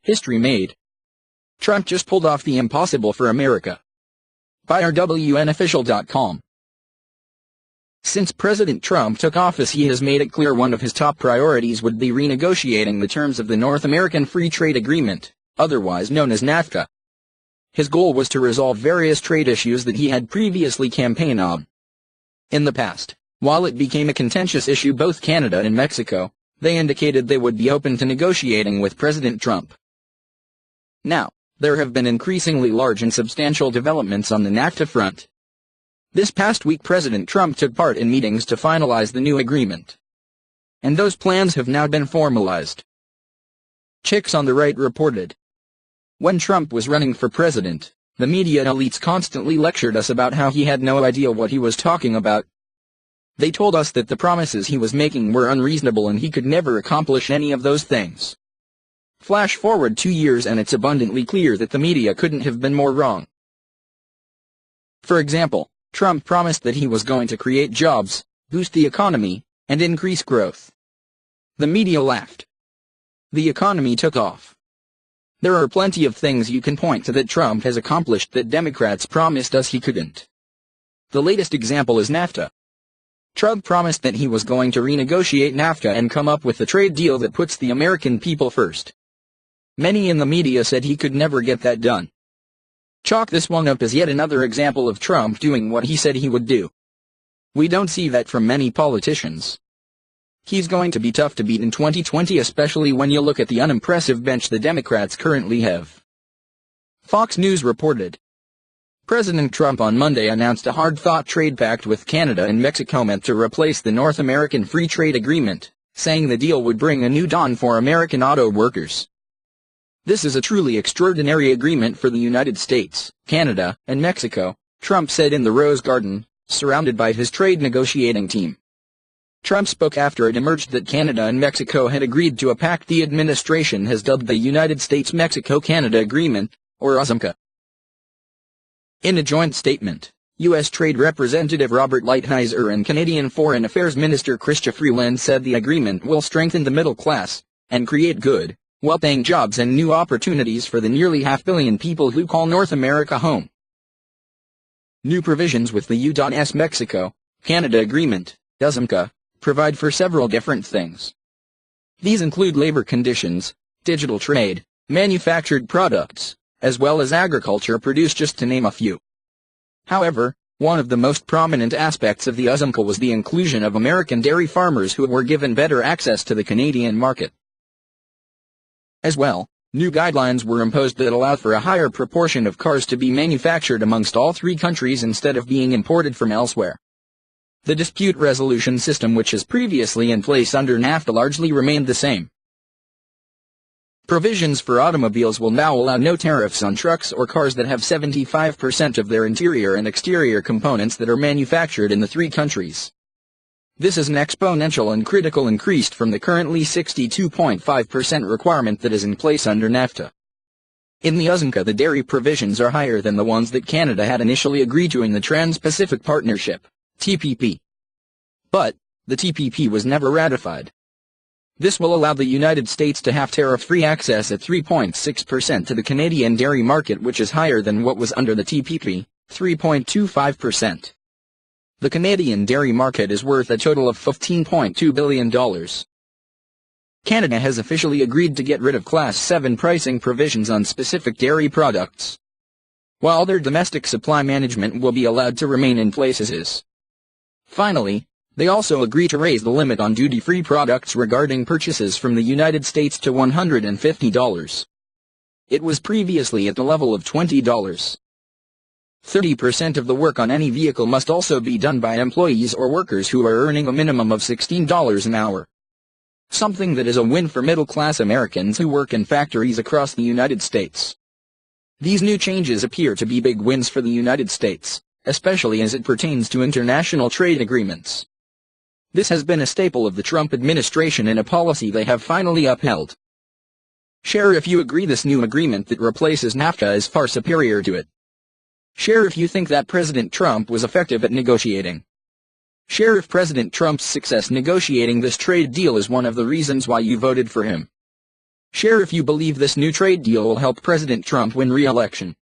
History made. Trump just pulled off the impossible for America. By RWNofficial.com. Since President Trump took office, he has made it clear one of his top priorities would be renegotiating the terms of the North American Free Trade Agreement, otherwise known as NAFTA. His goal was to resolve various trade issues that he had previously campaigned on. In the past, while it became a contentious issue, both Canada and Mexico, they indicated they would be open to negotiating with President Trump. Now, there have been increasingly large and substantial developments on the NAFTA front. This past week, President Trump took part in meetings to finalize the new agreement. And those plans have now been formalized. Chicks on the Right reported. When Trump was running for president, the media elites constantly lectured us about how he had no idea what he was talking about. They told us that the promises he was making were unreasonable and he could never accomplish any of those things. Flash forward 2 years and it's abundantly clear that the media couldn't have been more wrong. For example, Trump promised that he was going to create jobs, boost the economy, and increase growth. The media laughed. The economy took off. There are plenty of things you can point to that Trump has accomplished that Democrats promised us he couldn't. The latest example is NAFTA. Trump promised that he was going to renegotiate NAFTA and come up with a trade deal that puts the American people first. Many in the media said he could never get that done. Chalk this one up as yet another example of Trump doing what he said he would do. We don't see that from many politicians. He's going to be tough to beat in 2020, especially when you look at the unimpressive bench the Democrats currently have. Fox News reported. President Trump on Monday announced a hard-fought trade pact with Canada and Mexico meant to replace the North American Free Trade Agreement, saying the deal would bring a new dawn for American auto workers. This is a truly extraordinary agreement for the United States, Canada, and Mexico, Trump said in the Rose Garden, surrounded by his trade negotiating team. Trump spoke after it emerged that Canada and Mexico had agreed to a pact the administration has dubbed the United States-Mexico-Canada Agreement, or USMCA. In a joint statement, U.S. Trade Representative Robert Lighthizer and Canadian Foreign Affairs Minister Chrystia Freeland said the agreement will strengthen the middle class and create good, well-paying jobs and new opportunities for the nearly 500 million people who call North America home. New provisions with the U.S. Mexico-Canada Agreement, USMCA, provide for several different things. These include labor conditions, digital trade, manufactured products, as well as agriculture produce, just to name a few. However, one of the most prominent aspects of the USMCA was the inclusion of American dairy farmers who were given better access to the Canadian market. As well, new guidelines were imposed that allow for a higher proportion of cars to be manufactured amongst all three countries instead of being imported from elsewhere. The dispute resolution system, which is previously in place under NAFTA, largely remained the same. Provisions for automobiles will now allow no tariffs on trucks or cars that have 75% of their interior and exterior components that are manufactured in the three countries. This is an exponential and critical increase from the currently 62.5% requirement that is in place under NAFTA. In the USMCA, the dairy provisions are higher than the ones that Canada had initially agreed to in the Trans-Pacific Partnership, TPP. But, the TPP was never ratified. This will allow the United States to have tariff-free access at 3.6% to the Canadian dairy market, which is higher than what was under the TPP, 3.25%. The Canadian dairy market is worth a total of $15.2 billion. Canada has officially agreed to get rid of Class 7 pricing provisions on specific dairy products, while their domestic supply management will be allowed to remain in place as is. Finally, they also agree to raise the limit on duty-free products regarding purchases from the United States to $150. It was previously at the level of $20. 30% of the work on any vehicle must also be done by employees or workers who are earning a minimum of $16 an hour. Something that is a win for middle-class Americans who work in factories across the United States. These new changes appear to be big wins for the United States, especially as it pertains to international trade agreements. This has been a staple of the Trump administration and a policy they have finally upheld. Share if you agree this new agreement that replaces NAFTA is far superior to it. Share if you think that President Trump was effective at negotiating. Share if President Trump's success negotiating this trade deal is one of the reasons why you voted for him. Share if you believe this new trade deal will help President Trump win re-election.